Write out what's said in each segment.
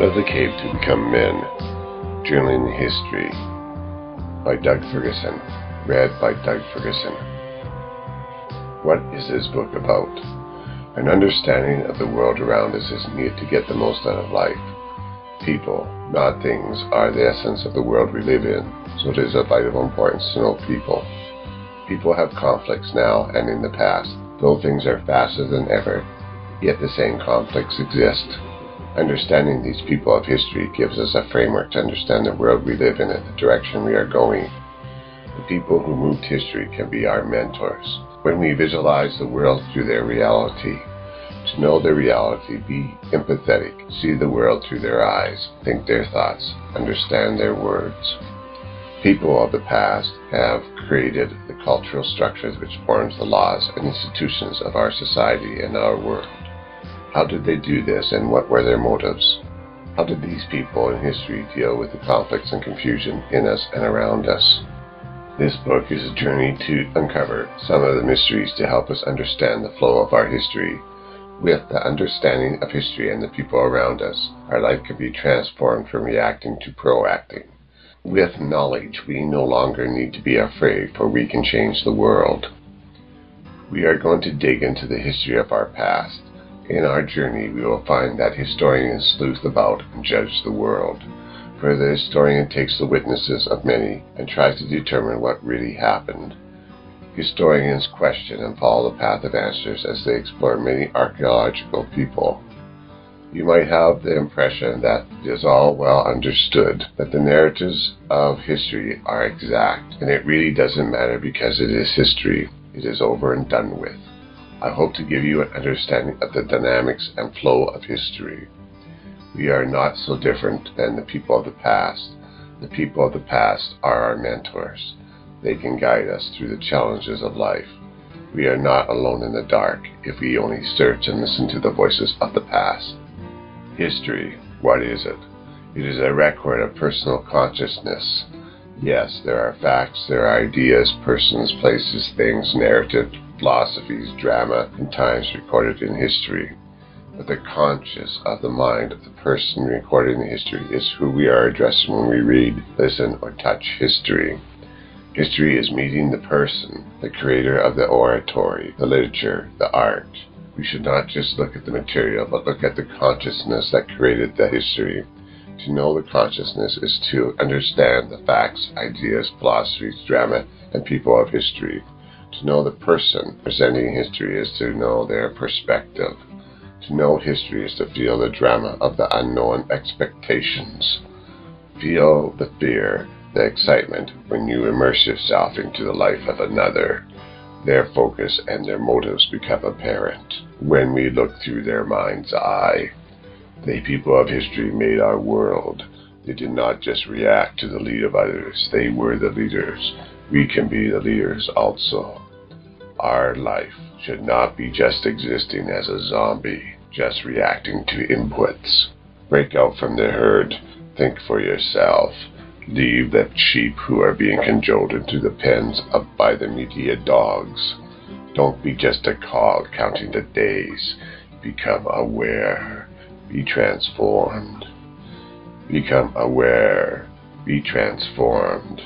Out of the Cave to Become Men, Journaling History by Doug Ferguson. Read by Doug Ferguson. What is this book about? An understanding of the world around us is needed to get the most out of life. People, not things, are the essence of the world we live in, so it is of vital importance to know people. People have conflicts now and in the past, though things are faster than ever, yet the same conflicts exist. Understanding these people of history gives us a framework to understand the world we live in and the direction we are going. The people who moved history can be our mentors. When we visualize the world through their reality, to know their reality, be empathetic, see the world through their eyes, think their thoughts, understand their words. People of the past have created the cultural structures which forms the laws and institutions of our society and our world. How did they do this, and what were their motives? How did these people in history deal with the conflicts and confusion in us and around us? This book is a journey to uncover some of the mysteries to help us understand the flow of our history. With the understanding of history and the people around us, our life can be transformed from reacting to proacting. With knowledge, we no longer need to be afraid, for we can change the world. We are going to dig into the history of our past. In our journey, we will find that historians sleuth about and judge the world. For the historian takes the witnesses of many and tries to determine what really happened. Historians question and follow the path of answers as they explore many archaeological people. You might have the impression that it is all well understood, that the narratives of history are exact, and it really doesn't matter because it is history. It is over and done with. I hope to give you an understanding of the dynamics and flow of history. We are not so different than the people of the past. The people of the past are our mentors. They can guide us through the challenges of life. We are not alone in the dark if we only search and listen to the voices of the past. History, what is it? It is a record of personal consciousness. Yes, there are facts, there are ideas, persons, places, things, narrative, philosophies, drama, and times recorded in history. But the conscious of the mind of the person recording the history is who we are addressing when we read, listen, or touch history. History is meeting the person, the creator of the oratory, the literature, the art. We should not just look at the material, but look at the consciousness that created the history. To know the consciousness is to understand the facts, ideas, philosophies, drama, and people of history. To know the person presenting history is to know their perspective. To know history is to feel the drama of the unknown expectations. Feel the fear, the excitement when you immerse yourself into the life of another. Their focus and their motives become apparent when we look through their mind's eye. The people of history made our world. They did not just react to the lead of others. They were the leaders. We can be the leaders also. Our life should not be just existing as a zombie, just reacting to inputs. Break out from the herd. Think for yourself. Leave the sheep who are being cajoled into the pens up by the media dogs. Don't be just a cog counting the days. Become aware. Be transformed. Become aware. Be transformed.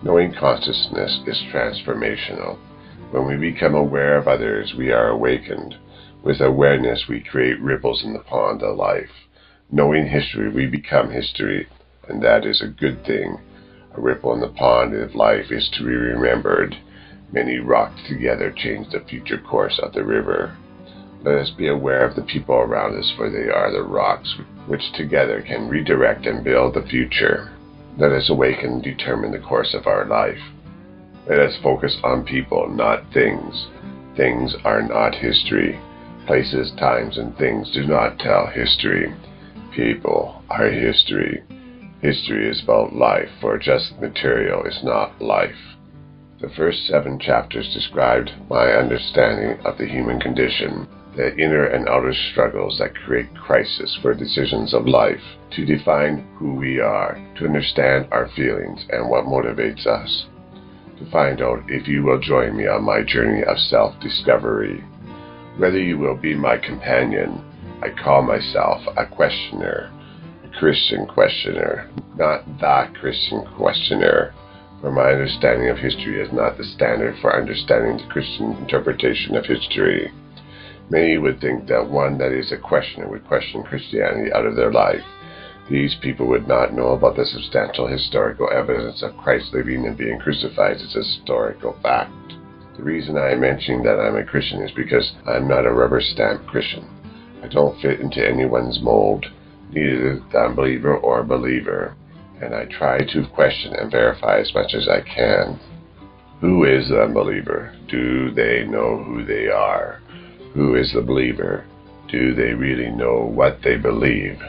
Knowing consciousness is transformational. When we become aware of others, we are awakened. With awareness, we create ripples in the pond of life. Knowing history, we become history, and that is a good thing. A ripple in the pond of life is to be remembered. Many rocked together change the future course of the river. Let us be aware of the people around us, for they are the rocks which together can redirect and build the future. Let us awaken and determine the course of our life. Let us focus on people, not things. Things are not history. Places, times, and things do not tell history. People are history. History is about life, for just material is not life. The first 7 chapters described my understanding of the human condition, the inner and outer struggles that create crisis for decisions of life, to define who we are, to understand our feelings and what motivates us. To find out if you will join me on my journey of self-discovery. Whether you will be my companion, I call myself a questioner. Christian questioner, not the Christian questioner, for my understanding of history is not the standard for understanding the Christian interpretation of history. Many would think that one that is a questioner would question Christianity out of their life. These people would not know about the substantial historical evidence of Christ living and being crucified as a historical fact. The reason I am mentioning that I'm a Christian is because I'm not a rubber stamp Christian. I don't fit into anyone's mold, neither the unbeliever or believer, and I try to question and verify as much as I can. Who is the unbeliever? Do they know who they are? Who is the believer? Do they really know what they believe?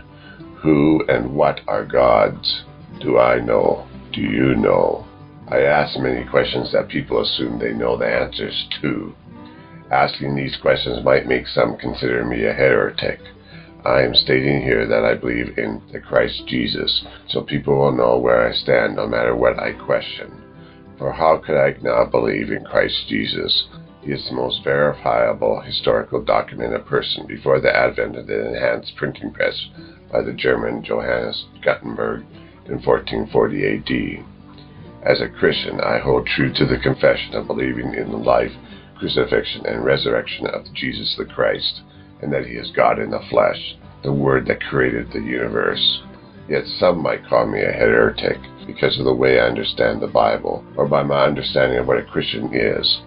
Who and what are gods? Do I know? Do you know? I ask many questions that people assume they know the answers to. Asking these questions might make some consider me a heretic. I am stating here that I believe in the Christ Jesus, so people will know where I stand no matter what I question. For how could I not believe in Christ Jesus? He is the most verifiable historical document of person before the advent of the enhanced printing press by the German Johannes Gutenberg in 1440 AD. As a Christian, I hold true to the confession of believing in the life, crucifixion, and resurrection of Jesus the Christ, and that he is God in the flesh, the Word that created the universe. Yet some might call me a heretic because of the way I understand the Bible, or by my understanding of what a Christian is.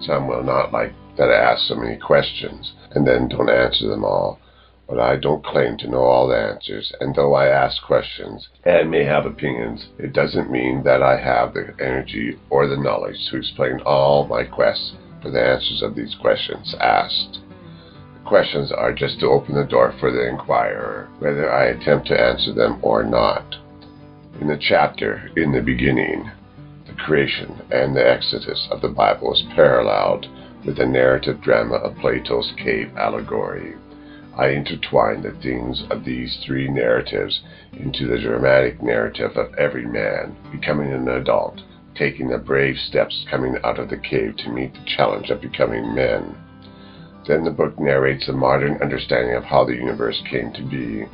Some will not like that I ask so many questions, and then don't answer them all. But I don't claim to know all the answers, and though I ask questions and may have opinions, it doesn't mean that I have the energy or the knowledge to explain all my quests for the answers of these questions asked. The questions are just to open the door for the inquirer, whether I attempt to answer them or not. In the chapter, In the Beginning, the creation and the exodus of the Bible is paralleled with the narrative drama of Plato's cave allegory. I intertwine the themes of these three narratives into the dramatic narrative of every man becoming an adult, taking the brave steps coming out of the cave to meet the challenge of becoming men. Then the book narrates the modern understanding of how the universe came to be.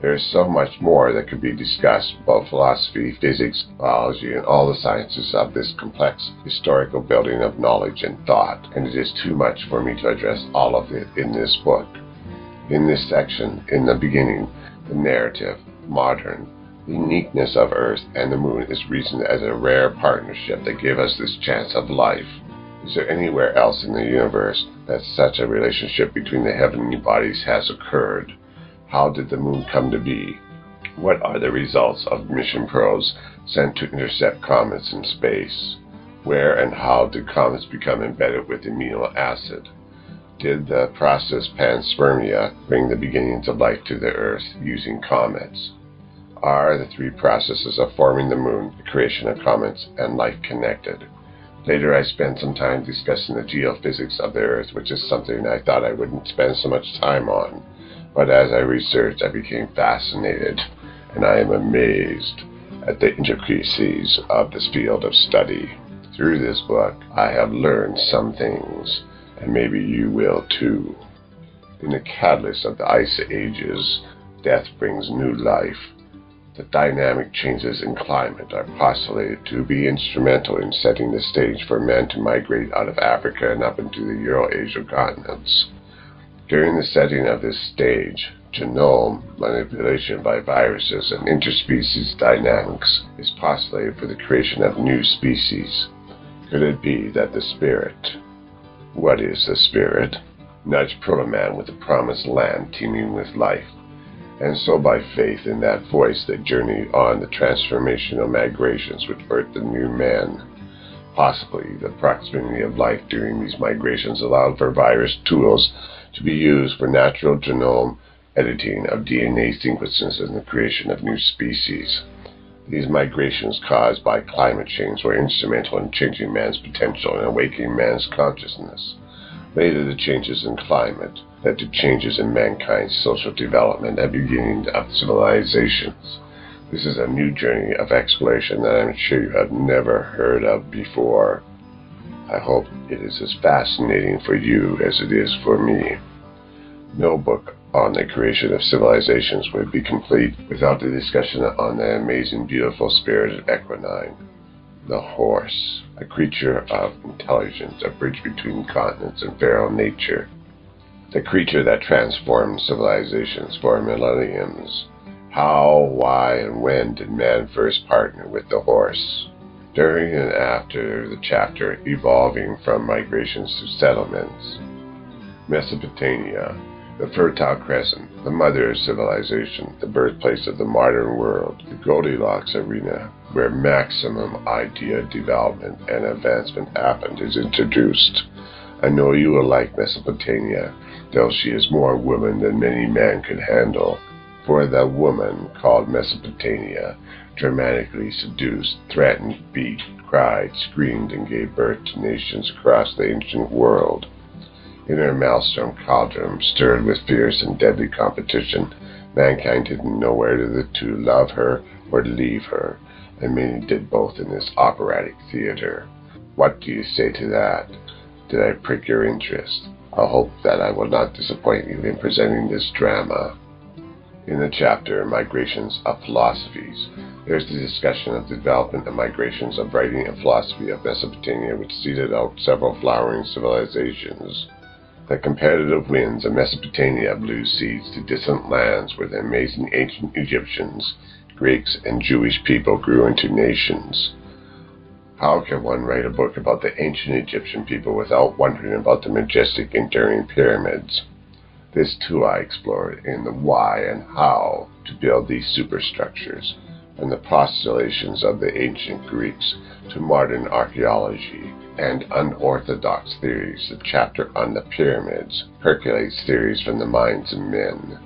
There is so much more that could be discussed about philosophy, physics, biology, and all the sciences of this complex historical building of knowledge and thought, and it is too much for me to address all of it in this book. In this section, In the Beginning, the narrative, modern, the uniqueness of Earth and the Moon is reasoned as a rare partnership that gave us this chance of life. Is there anywhere else in the universe that such a relationship between the heavenly bodies has occurred? How did the Moon come to be? What are the results of mission probes sent to intercept comets in space? Where and how did comets become embedded with amino acid? Did the process panspermia bring the beginnings of life to the Earth using comets? Are the three processes of forming the Moon, the creation of comets, and life connected? Later I spent some time discussing the geophysics of the Earth, which is something I thought I wouldn't spend so much time on. But as I researched, I became fascinated, and I am amazed at the intricacies of this field of study. Through this book, I have learned some things, and maybe you will too. In the catalyst of the ice ages, death brings new life. The dynamic changes in climate are postulated to be instrumental in setting the stage for men to migrate out of Africa and up into the Euro-Asian continents. During the setting of this stage, genome manipulation by viruses and interspecies dynamics is postulated for the creation of new species. Could it be that the spirit, what is the spirit, nudged proto-man with the promised land teeming with life, and so by faith in that voice they journeyed on the transformational migrations which birthed the new man? Possibly the proximity of life during these migrations allowed for virus tools to be used for natural genome editing of DNA sequences and the creation of new species. These migrations caused by climate change were instrumental in changing man's potential and awakening man's consciousness. Later, the changes in climate led to changes in mankind's social development and beginning of civilizations. This is a new journey of exploration that I'm sure you have never heard of before. I hope it is as fascinating for you as it is for me. No book on the creation of civilizations would be complete without the discussion on the amazing, beautiful, spirited equine, the horse, a creature of intelligence, a bridge between continents and feral nature, the creature that transformed civilizations for millenniums. How, why, and when did man first partner with the horse? During and after the chapter evolving from migrations to settlements. Mesopotamia, the Fertile Crescent, the mother of civilization, the birthplace of the modern world, the Goldilocks arena, where maximum idea development and advancement happened, is introduced. I know you will like Mesopotamia, though she is more woman than many men could handle. For the woman called Mesopotamia dramatically seduced, threatened, beat, cried, screamed, and gave birth to nations across the ancient world. In her maelstrom cauldron, stirred with fierce and deadly competition, mankind didn't know whether to love her or to leave her, and many did both in this operatic theater. What do you say to that? Did I prick your interest? I hope that I will not disappoint you in presenting this drama. In the chapter, Migrations of Philosophies, there is the discussion of the development and migrations of writing and philosophy of Mesopotamia, which seeded out several flowering civilizations. The competitive winds of Mesopotamia blew seeds to distant lands where the amazing ancient Egyptians, Greeks, and Jewish people grew into nations. How can one write a book about the ancient Egyptian people without wondering about the majestic, enduring pyramids? This too I explored in the why and how to build these superstructures, from the postulations of the ancient Greeks to modern archaeology and unorthodox theories. The chapter on the pyramids percolates theories from the minds of men.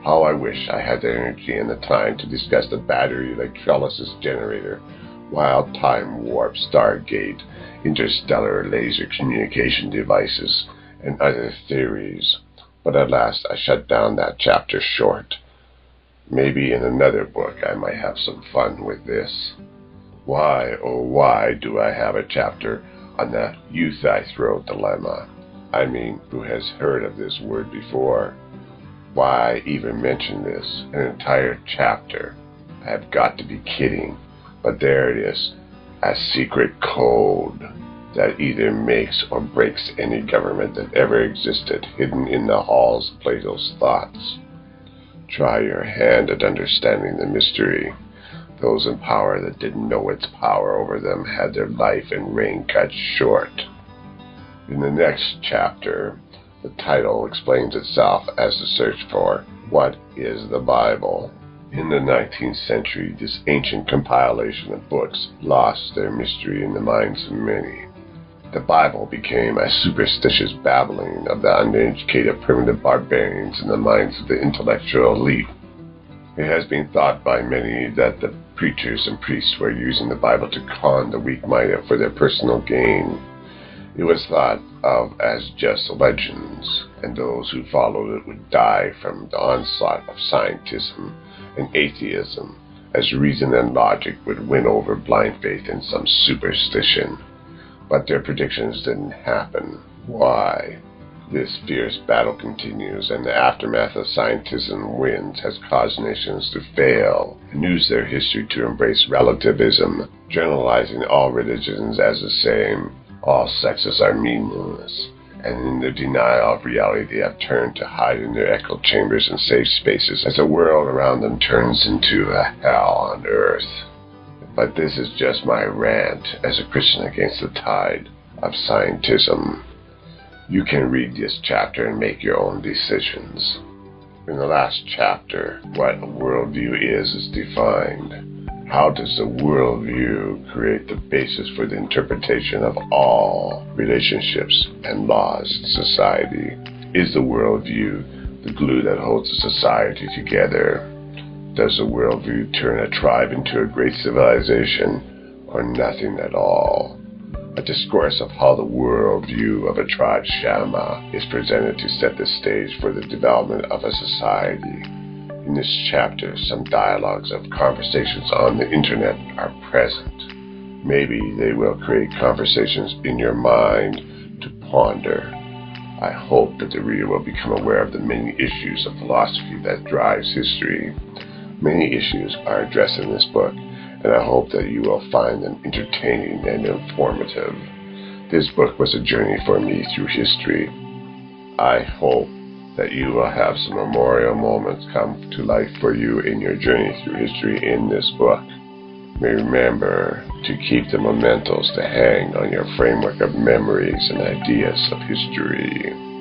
How I wish I had the energy and the time to discuss the battery electrolysis generator, wild time warp, Stargate, interstellar laser communication devices, and other theories. But at last I shut down that chapter short. Maybe in another book I might have some fun with this. Why, oh why, do I have a chapter on the youth I throw dilemma? I mean, who has heard of this word before? Why even mention this? An entire chapter? I have got to be kidding. But there it is, a secret code that either makes or breaks any government that ever existed, hidden in the halls of Plato's thoughts. Try your hand at understanding the mystery. Those in power that didn't know its power over them had their life and reign cut short. In the next chapter, the title explains itself as the search for what is the Bible. In the 19th century, this ancient compilation of books lost their mystery in the minds of many. The Bible became a superstitious babbling of the uneducated primitive barbarians in the minds of the intellectual elite. It has been thought by many that the preachers and priests were using the Bible to con the weak-minded for their personal gain. It was thought of as just legends, and those who followed it would die from the onslaught of scientism and atheism, as reason and logic would win over blind faith in some superstition. But their predictions didn't happen. Why? This fierce battle continues, and the aftermath of scientism wins has caused nations to fail and use their history to embrace relativism, generalizing all religions as the same. All sexes are meaningless, and in their denial of reality they have turned to hide in their echo chambers and safe spaces as the world around them turns into a hell on earth. But this is just my rant as a Christian against the tide of scientism. You can read this chapter and make your own decisions. In the last chapter, what a worldview is defined. How does the worldview create the basis for the interpretation of all relationships and laws in society? Is the worldview the glue that holds a society together? Does the worldview turn a tribe into a great civilization, or nothing at all? A discourse of how the worldview of a tribe Shama is presented to set the stage for the development of a society. In this chapter, some dialogues of conversations on the internet are present. Maybe they will create conversations in your mind to ponder. I hope that the reader will become aware of the many issues of philosophy that drives history. Many issues are addressed in this book, and I hope that you will find them entertaining and informative. This book was a journey for me through history. I hope that you will have some memorial moments come to life for you in your journey through history in this book. Remember to keep the mementos to hang on your framework of memories and ideas of history.